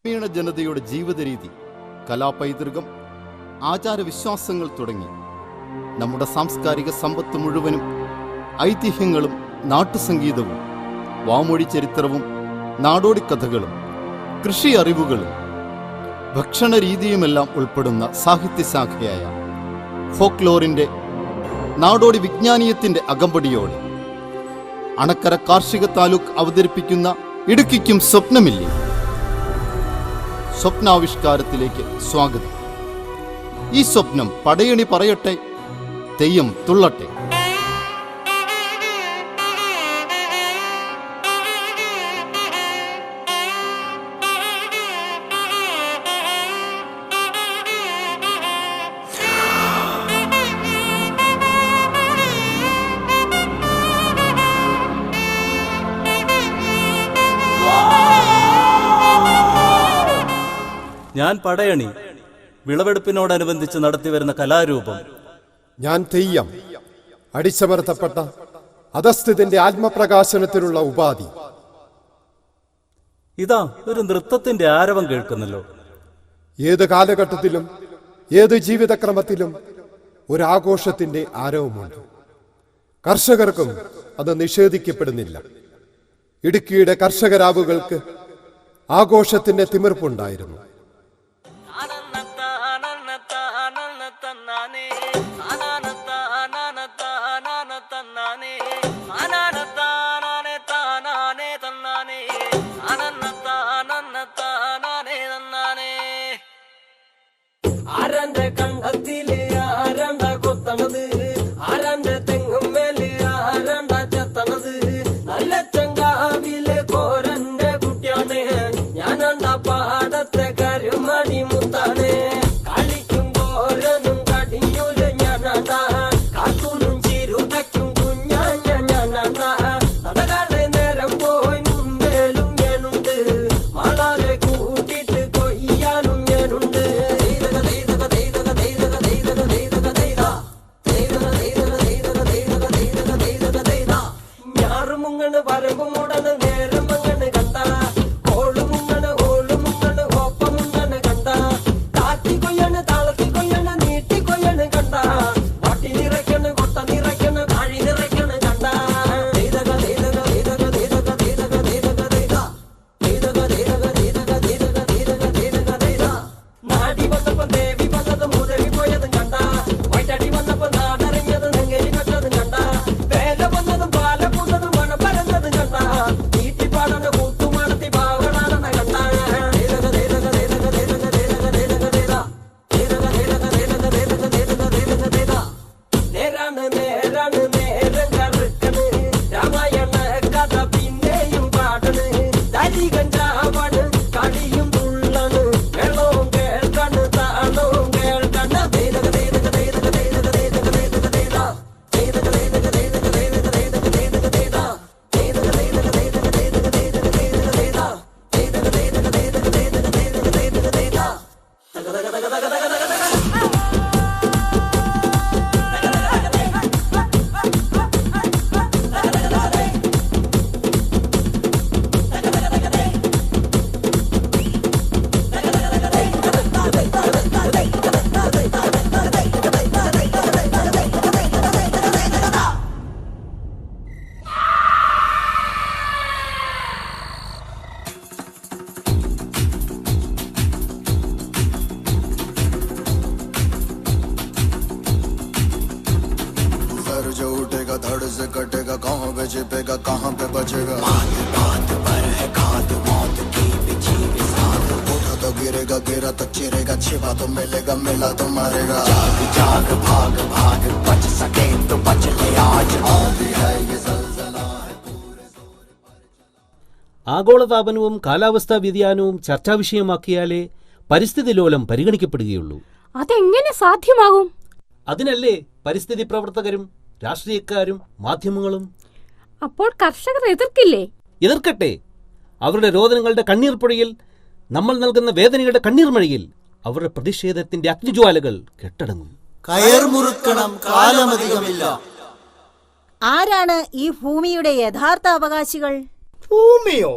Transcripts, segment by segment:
ഗ്രാമീണ ജനതയുടെ ജീവിത രീതി, കലാപൈതൃകം, ആചാരവിശ്വാസങ്ങൾ തുടങ്ങി നമ്മുടെ സാംസ്കാരിക സമ്പത്ത് മുഴുവനും ഐതിഹ്യങ്ങളും നാട്ടുസംഗീതവും വാമൊഴി ചരിത്രവും നാടോടിക്കഥകളും കൃഷി അറിവുകളും ഭക്ഷണ രീതിയുമെല്ലാം ഉൾപ്പെടുന്ന സാഹിത്യശാഖയായ ഫോക്ലോറിൻ്റെ നാടോടി വിജ്ഞാനീയത്തിൻ്റെ അകമ്പടിയോടെ അണക്കര കാർഷിക താലൂക്ക് അവതരിപ്പിക്കുന്ന ഇടുക്കിക്കും സ്വപ്നമില്ലേ സ്വപ്നാവിഷ്കാരത്തിലേക്ക് സ്വാഗതം. ഈ സ്വപ്നം പടയണി പറയട്ടെ, തെയ്യം തുള്ളട്ടെ. ഞാൻ പടയണി, വിളവെടുപ്പിനോടനുബന്ധിച്ച് നടത്തിവരുന്ന കലാരൂപം. ഞാൻ തെയ്യം, അടിച്ചമർത്തപ്പെട്ട അധസ്ഥിതിന്റെ ആത്മപ്രകാശനത്തിനുള്ള ഉപാധി. ഇതാ ഒരു നൃത്തത്തിന്റെ ആരവം കേൾക്കുന്നല്ലോ. ഏത് കാലഘട്ടത്തിലും ഏത് ജീവിതക്രമത്തിലും ഒരാഘോഷത്തിന്റെ ആരവമുണ്ട്. കർഷകർക്കും അത് നിഷേധിക്കപ്പെടുന്നില്ല. ഇടുക്കിയുടെ കർഷകരാവുകൾക്ക് ആഘോഷത്തിന്റെ തിമിർപ്പുണ്ടായിരുന്നു. ആരന്റെ കണ്ടത്തില് ആരണ്ട കൊത്തണത്, ആരന്റെ തെങ്ങും മേല് ആരണ്ട ചെത്തണത്, നല്ല ചങ്കാവിലെ കോരന്റെ കുട്ടിയാണ് ഞാനണ്ട പാടത്തെ കരുമണി മുത്താണ്. കളിക്കും കോരനും കടിഞ്ഞൂല് ഞാനണ്ട, കാത്തൂനും ചിരുതയ്ക്കും കുഞ്ഞാഞ്ഞ ഞാനണ്ട. നടകാതെ നേരം പോയി മുമ്പേലും ഞാനുണ്ട്, മാളാരെ കൂട്ടിട്ട് കൊയ്യാനും ഞാനുണ്ട്. വരമ്പ് മുടന് നേരം മങ്ങണ് കണ്ട, ഓള് മുങ്ങണ് ഓള് മുങ്ങണ് ഒപ്പം മുങ്ങണ് കണ്ട, താത്തി കൊയ്യണ് താളത്തി കൊയ്യണ് നീട്ടി കൊയ്യണ് കണ്ട, വട്ടി നിറയ്ക്കണ് കൊട്ട നിറയ്ക്കണ് കാഴി നിറയ്ക്കണ് കണ്ട. നാടി വന്നപ്പോ ദേവി വന്നതും മുതവി പോയതും കണ്ട, വൈറ്റടി വന്നപ്പോ നാടറിഞ്ഞത് നെങ്ങരി കട്ടതും കണ്ട, വേല വന്നതും പാല പൂന്നതും जो उठेगा धड़ से कटेगा, कहाँ पे छिपेगा कहाँ पे बचेगा, बात बात पर है खाद मौत की बिछी भी साथ, उठा तो गिरेगा गिरा तो चिरेगा, छिपा तो मिलेगा मिला तो मरेगा, जाग जाग भाग भाग बच सके तो बच ले आज, आंधी है ये ज़लज़ला है पूरे. ആഗോളതാപനവും കാലാവസ്ഥാ വ്യതിയാനവും ചർച്ചാവിഷയമാക്കിയാലേ പരിസ്ഥിതി ലോലം പരിഗണിക്കപ്പെടുകയുള്ളൂ. അതെങ്ങനെ സാധ്യമാകും? അതിനല്ലേ പരിസ്ഥിതി പ്രവർത്തകരും രാഷ്ട്രീയക്കാരും മാധ്യമങ്ങളും? അപ്പോൾ കർഷകർ എതിർക്കില്ലേ? എതിർക്കട്ടെ. അവരുടെ രോദനങ്ങളുടെ കണ്ണീർ പുഴയിൽ, നമ്മൾ നൽകുന്ന വേദനയുടെ കണ്ണീർ മഴയിൽ അവരുടെ പ്രതിഷേധത്തിന്റെ അഗ്നിജ്വാലകൾ കെട്ടടങ്ങും. കയർ മുറുക്കണം, കാലമധികമില്ല. ആരാണ് ഈ ഭൂമിയുടെ യഥാർത്ഥ അവകാശികൾ? ഭൂമിയോ?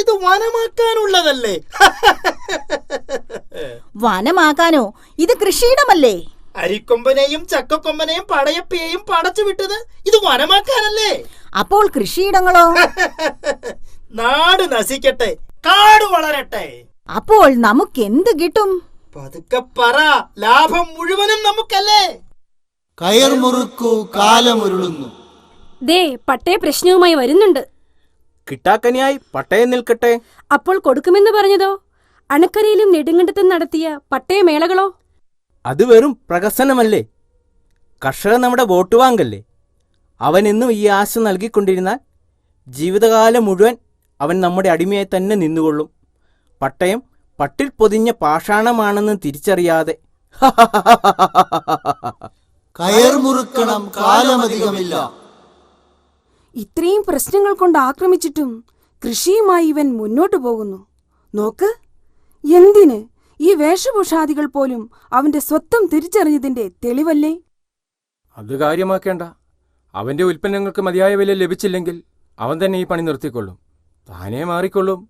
ഇത് വനമാക്കാനുള്ളതല്ലേ? വനമാക്കാനോ? ഇത് കൃഷിയിടമല്ലേ? അരിക്കൊമ്പനെയും ചക്കക്കൊമ്പനെയും പടയപ്പിയെയും പടച്ചു വിട്ടത് ഇത് വനമാക്കാനല്ലേ? അപ്പോൾ കൃഷിയിടങ്ങളോ? നാട് നശിക്കട്ടെ, കാട് വളരട്ടെ. അപ്പോൾ നമുക്ക് എന്ത് കിട്ടും? പതുക്കെ പറ, ലാഭം മുഴുവനും നമുക്കല്ലേ? കയർ മുറുക്കൂ, കാലമുരുളുന്നു. ദേ പട്ടയ പ്രശ്നവുമായി വരുന്നുണ്ട്. കിട്ടാക്കനിയായി പട്ടയം നിൽക്കട്ടെ. അപ്പോൾ കൊടുക്കുമെന്ന് പറഞ്ഞതോ? അണക്കരയിലും നെടുങ്കണ്ടത്തും നടത്തിയ പട്ടയമേളകളോ? അത് വെറും പ്രഹസനമല്ലേ? കർഷകൻ നമ്മുടെ വോട്ട് വാങ്കല്ലേ? അവൻ എന്നും ഈ ആശ നൽകിക്കൊണ്ടിരുന്നാൽ ജീവിതകാലം മുഴുവൻ അവൻ നമ്മുടെ അടിമയായി തന്നെ നിന്നുകൊള്ളും. പട്ടയം പട്ടിൽ പൊതിഞ്ഞ പാഷാണമാണെന്ന് തിരിച്ചറിയാതെ. കയർ മുറുക്കണം, കാലമധികമില്ല. ഇത്രയും പ്രശ്നങ്ങൾ കൊണ്ട് ആക്രമിച്ചിട്ടും കൃഷിയുമായി ഇവൻ മുന്നോട്ടു പോകുന്നു. നോക്ക്, എന്തിന് ഈ വേഷഭൂഷാദികൾ പോലും അവന്റെ സ്വത്വം തിരിച്ചറിഞ്ഞതിന്റെ തെളിവല്ലേ? അത് കാര്യമാക്കേണ്ട. അവന്റെ ഉൽപ്പന്നങ്ങൾക്ക് മതിയായ വില ലഭിച്ചില്ലെങ്കിൽ അവൻ തന്നെ ഈ പണി നിർത്തിക്കൊള്ളും. താനേ മാറിക്കൊള്ളും.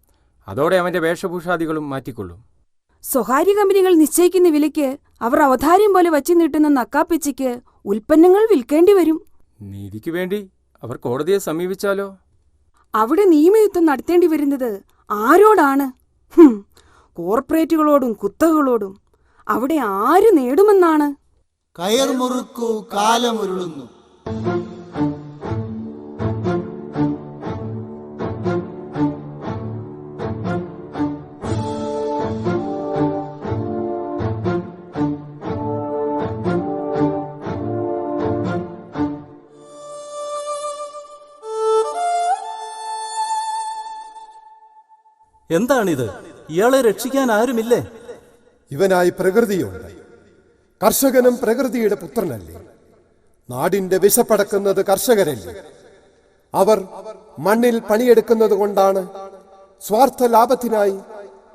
അതോടെ അവന്റെ വേഷഭൂഷാദികളും മാറ്റിക്കൊള്ളും. സ്വകാര്യ കമ്പനികൾ നിശ്ചയിക്കുന്ന വിലയ്ക്ക് അവർ അവതാരം പോലെ വച്ചു നീട്ടുന്ന നക്കാപ്പിച്ചയ്ക്ക് ഉൽപ്പന്നങ്ങൾ വിൽക്കേണ്ടി വരും. നീതിക്ക് വേണ്ടി അവർ കോടതിയെ സമീപിച്ചാലോ? അവിടെ നിയമയുദ്ധം നടത്തേണ്ടി വരുന്നത് ആരോടാണ്? കോർപ്പറേറ്റുകളോടും കുത്തകളോടും. അവിടെ ആര് നേടുമെന്നാണ്? കയർ മുറുക്കൂ, കാലമുരുളുന്നു. എന്താണിത്? ഇയാളെ രക്ഷിക്കാൻ ആരുമില്ലേ? ഇവനായി പ്രകൃതിയുണ്ട്. കർഷകനും പ്രകൃതിയുടെ പുത്രനല്ലേ? നാടിന്റെ വിശപ്പടക്കുന്നത് കർഷകരല്ലേ? അവർ മണ്ണിൽ പണിയെടുക്കുന്നത് കൊണ്ടാണ് സ്വാർത്ഥ ലാഭത്തിനായി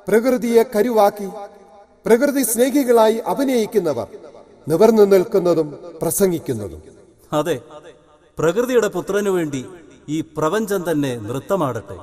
പ്രകൃതിയെ കരുവാക്കി പ്രകൃതി സ്നേഹികളായി അഭിനയിക്കുന്നവർ നിവർന്നു നിൽക്കുന്നതും പ്രസംഗിക്കുന്നതും. അതെ, പ്രകൃതിയുടെ പുത്രനു വേണ്ടി ഈ പ്രപഞ്ചം തന്നെ നൃത്തമാടട്ടെ.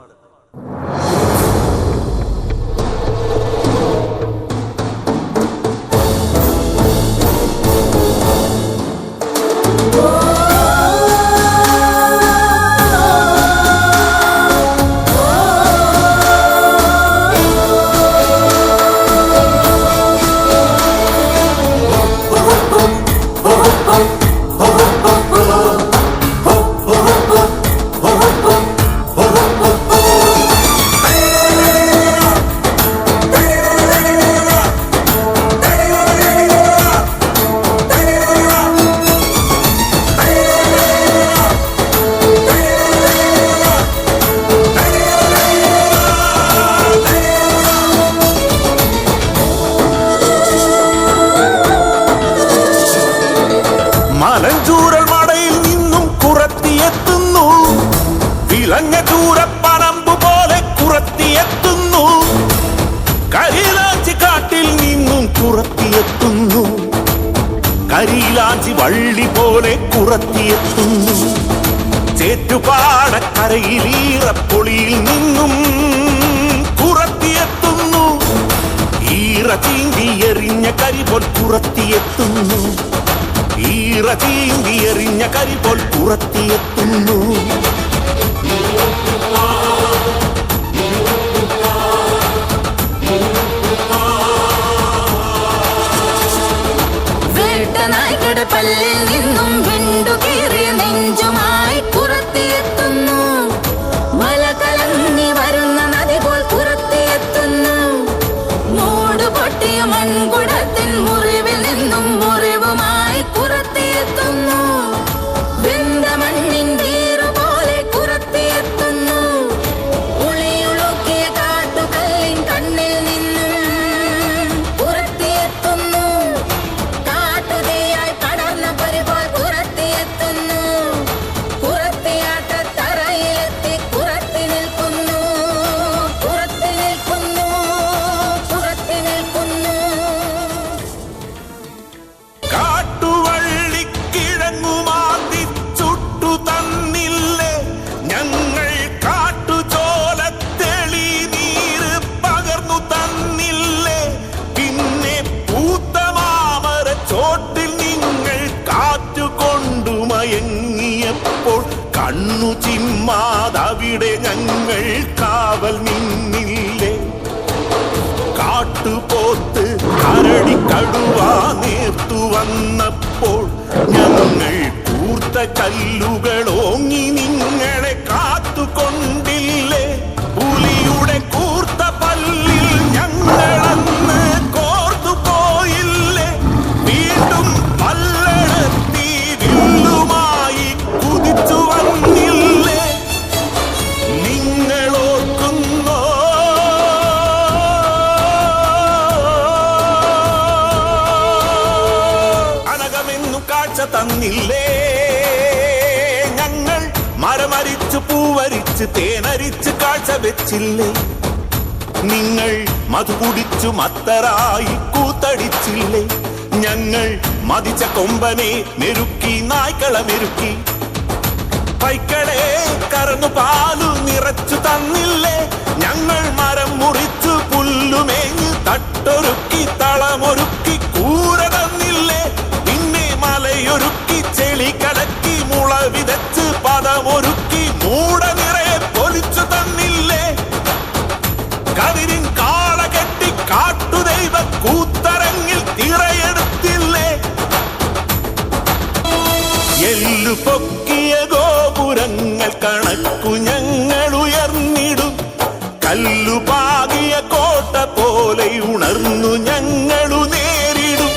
മലഞ്ചൂരൽ മടയിൽ നിന്നും കുറത്തിയെത്തുന്നു, വിലങ്ങ ചൂരപ്പനമ്പ് പോലെ കുറത്തിയെത്തുന്നു. കരിയിലാഞ്ചി കാട്ടിൽ നിന്നും കുറത്തിയെത്തുന്നു, കരിയിലാഞ്ചി വള്ളി പോലെ കുറത്തിയെത്തുന്നു. ചേറ്റുപാടക്കരയിൽ ഈറപ്പൊളിയിൽ നിന്നും കുറത്തിയെത്തുന്നു, ഈറ ചീന്തി എറിഞ്ഞ കരി പോൽ കുറത്തിയെത്തുന്നു, ഈറ ചീന്തി എറിഞ്ഞ കരി പോൽ കുറത്തിയെത്തുന്നു. വേട്ടനായ്ക്കടെ പല്ലിൽ നിന്നും വിണ്ടുകീറിയ നെഞ്ചുമായി പുറത്തിയെത്തുന്നു, മല കലങ്ങി വരുന്ന നദി പോൽ പുറത്തിയെത്തുന്നു. മൂട് പൊട്ടിയ മൺകുടത്തിൻ മുറിവിൽ നിന്നും മുറിവുമായി പുറത്തിയെത്തുന്നു, വെന്ത മണ്ണിൻ വീറു പോലെ പുറത്തിയെത്തുന്നു. ഉളിയുളുക്കിയ കാട്ടുകല്ലിൻ കണ്ണിൽ നിന്നും പുറത്തിയെത്തുന്നു, കാട്ടുതീയായി പടർന്ന പൊരി പോൽ പുറത്തിയെത്തുന്നു. കണ്ണു ചിമ്മാതവിടെ ഞങ്ങൾ കാവൽ നിന്നില്ലേ? കാട്ടുപോത്ത് കരടി കടുവ നേർത്തു വന്നപ്പോൾ ഞങ്ങൾ കൂർത്ത കല്ലുകൾ ഓങ്ങി നിങ്ങളെ കാത്തുകൊണ്ടില്ലേ? പുലിയുടെ കൂർത്ത പല്ലിൽ ഞങ്ങളന്ന് കോർത്തു പോയില്ലേ? വീണ്ടും പല്ലടത്തി വില്ലുമായി കുതിച്ചു വന്നില്ലേ? നിങ്ങളോർക്കുന്നോ? അനകമെന്നു കാഴ്ച തന്നില്ലേ? ഞങ്ങൾ മരമരിച്ച് പൂവരിച്ച് തേനരിച്ച് കാഴ്ച വെച്ചില്ലേ? നിങ്ങൾ മധു കുടിച്ചു മത്തരായി കൂത്തടിച്ചില്ലേ? ഞങ്ങൾ മതിച്ച കൊമ്പനെ മെരുക്കി നായ്ക്കളെ മെരുക്കി പൈക്കളെ കറന്നു പാലു നിറച്ചു തന്നില്ലേ? ഞങ്ങൾ മരം മുറിച്ചു പുല്ലുമേഞ്ഞ് തട്ടൊരുക്കി തളമൊരുക്കി കൂര തന്നില്ലേ? പിന്നെ മലയൊരുക്കി ചെളി കലക്കി മുള വിതച്ച് പദമൊരുക്കി മൂട നിറയെ പൊലിച്ചു തന്നില്ലേ? കതിരിൻ കാള കെട്ടി കാട്ടുദൈവ കൂത്തരങ്ങിൽ തിറയെടുത്തില്ലേ? എല്ലു പൊക്കിയ ഗോപുരങ്ങൾ കണക്കു ഞങ്ങൾ ഉയർന്നിടും. കല്ലുപാകിയ കോട്ട പോലെ ഉണർന്നു ഞങ്ങളു നേരിടും.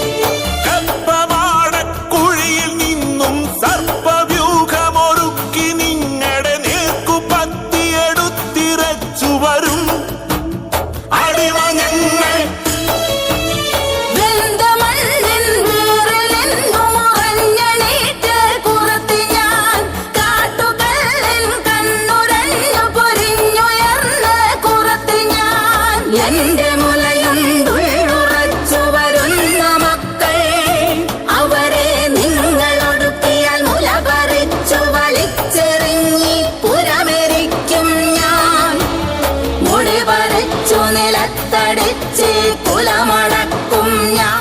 കപ്പമാടക്കുഴിയിൽ നിന്നും സർപ്പവ്യൂഹമൊരുക്കി നിങ്ങളുടെ നേർക്കു പത്തിയെടുത്തിരച്ചു വരും. അടിമ ഞങ്ങൾ എന്റെ മുലയുണ്ടുറച്ചു വരുന്ന മക്കൾ, അവരെ നിങ്ങളൊടുക്കിയാൽ മുല പറിച്ചു വലിച്ചെറിഞ്ഞി പുരമെരിക്കും ഞാൻ. മുടി പറിച്ചു നിലത്തടിച്ച് കുലമടക്കും ഞാൻ.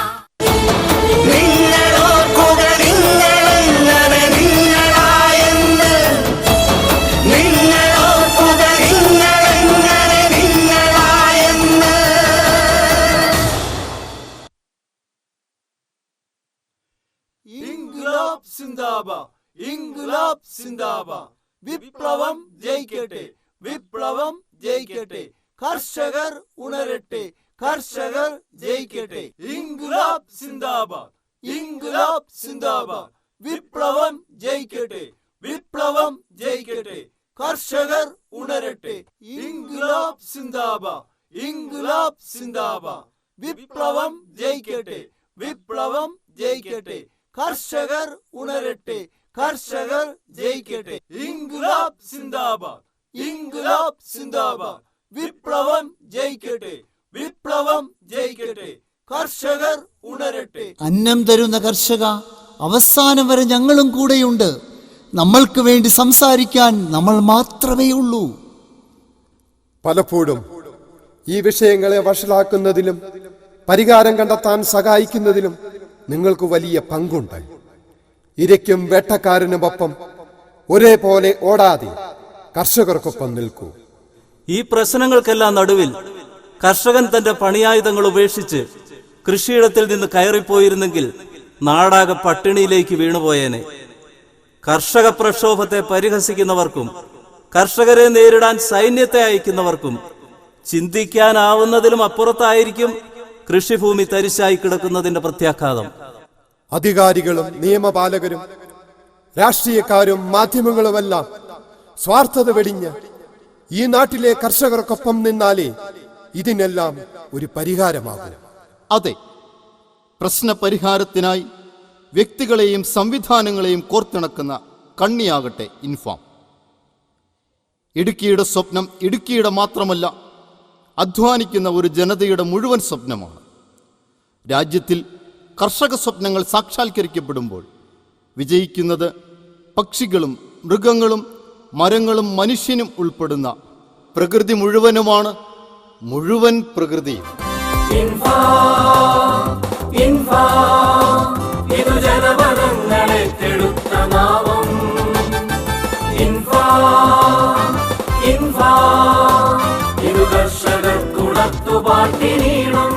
ഇൻക്ലാബ് സിന്ദാബാദ്, ഇൻക്ലാബ് സിന്ദാബാദ്. വിപ്ലവം ജയിക്കട്ടെ, വിപ്ലവം ജയിക്കട്ടെ. കർഷകർ ഉണരട്ടെ, കർഷകർ ജയിക്കട്ടെ. ഇൻക്ലാബ് സിന്ദാബാദ്, ഇൻക്ലാബ് സിന്ദാബാദ്. വിപ്ലവം ജയിക്കട്ടെ, വിപ്ലവം ജയിക്കട്ടെ. കർഷകർ ഉണരട്ടെ. ഇൻക്ലാബ് സിന്ദാബാദ്, ഇൻക്ലാബ് സിന്ദാബാദ്. വിപ്ലവം ജയിക്കട്ടെ, വിപ്ലവം ജയിക്കട്ടെ. കർഷകർ ഉണരട്ടെ, കർഷകർ ജയിക്കട്ടെ. ഇൻക്ലാബ് സിന്ദാബാദ്, ഇൻക്ലാബ് സിന്ദാബാദ്. വിപ്ലവം ജയിക്കട്ടെ, വിപ്ലവം ജയിക്കട്ടെ. കർഷകർ ഉണരട്ടെ. അന്നം തരുന്ന കർഷക, അവസാനം വരെ ഞങ്ങളും കൂടെയുണ്ട്. നമ്മൾക്ക് വേണ്ടി സംസാരിക്കാൻ നമ്മൾ മാത്രമേ ഉള്ളൂ. പലപ്പോഴും ഈ വിഷയങ്ങളെ വഷളാക്കുന്നതിലും പരിഹാരം കണ്ടെത്താൻ സഹായിക്കുന്നതിലും നിങ്ങൾക്ക് വലിയ പങ്കുണ്ട്. ഇരയ്ക്കും വേട്ടക്കാരനുമൊപ്പം ഒരേപോലെ ഓടാതെ കർഷകർക്കൊപ്പം നിൽക്കൂ. ഈ പ്രശ്നങ്ങൾക്കെല്ലാം നടുവിൽ കർഷകൻ തന്റെ പണിയായുധങ്ങൾ ഉപേക്ഷിച്ച് കൃഷിയിടത്തിൽ നിന്ന് കയറിപ്പോയിരുന്നെങ്കിൽ നാടാകെ പട്ടിണിയിലേക്ക് വീണുപോയേനെ. കർഷക പ്രക്ഷോഭത്തെ പരിഹസിക്കുന്നവർക്കും കർഷകരെ നേരിടാൻ സൈന്യത്തെ അയക്കുന്നവർക്കും ചിന്തിക്കാനാവുന്നതിലും അപ്പുറത്തായിരിക്കും കൃഷിഭൂമി തരിശായി കിടക്കുന്നതിന്റെ പ്രത്യാഘാതം. അധികാരികളും നിയമപാലകരും രാഷ്ട്രീയക്കാരും മാധ്യമങ്ങളുമെല്ലാം സ്വാർത്ഥത വെടിഞ്ഞ് ഈ നാട്ടിലെ കർഷകർക്കൊപ്പം നിന്നാലേ ഇതിനെല്ലാം ഒരു പരിഹാരമാകും. അതെ, പ്രശ്നപരിഹാരത്തിനായി വ്യക്തികളെയും സംവിധാനങ്ങളെയും കോർത്തിണക്കുന്ന കണ്ണിയാകട്ടെ ഇൻഫാം. ഇടുക്കിയുടെ സ്വപ്നം ഇടുക്കിയുടെ മാത്രമല്ല, അധ്വാനിക്കുന്ന ഒരു ജനതയുടെ മുഴുവൻ സ്വപ്നമാണ്. രാജ്യത്തിൽ കർഷക സ്വപ്നങ്ങൾ സാക്ഷാത്കരിക്കപ്പെടുമ്പോൾ വിജയിക്കുന്നത് പക്ഷികളും മൃഗങ്ങളും മരങ്ങളും മനുഷ്യനും ഉൾപ്പെടുന്ന പ്രകൃതി മുഴുവനുമാണ്, മുഴുവൻ പ്രകൃതിയും. ഇതു ജനപദങ്ങളെ കെടുത്ത നാമം. കർഷകർക്കുടത്തു പാട്ടിനീണം